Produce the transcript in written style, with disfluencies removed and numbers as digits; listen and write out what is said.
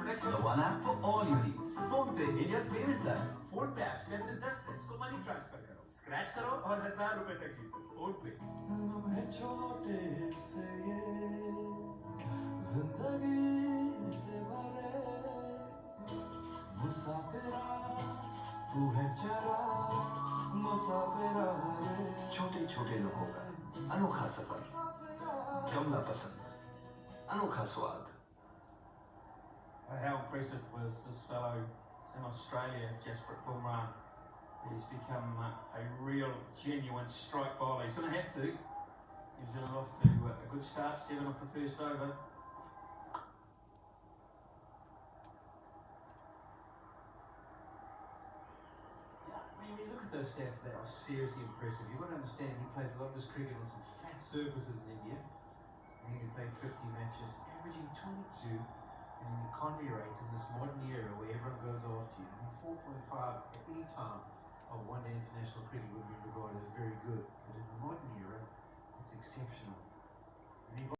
connection. The one app for all your needs. PhonePe, India's payments app. Phone पे app से अपने 10 friends को money transfer करो, scratch करो और 1000 रुपए तक जीतो। फोन पे। छोटे से ये जिंदगी से भरे मुसाफिरा तू है चला मुसाफिरा रे। छोटे छोटे लोगों का अनोखा सफर, कमला पसंद, अनोखा स्वाद। How impressive was this fellow in Australia, Jasprit Bumrah? He's become a real, genuine strike bowler. He's going to have to. New Zealand off to a good start, 7 off the first over. Yeah, I mean, when you look at those stats, they are seriously impressive. You've got to understand he plays a lot of his cricket on some fat surfaces in India. I mean, he played 50 matches, averaging 22. And the economy rate in this modern era where everyone goes after you, I mean, 4.5 at any time of one-day international cricket would be regarded as very good. But in the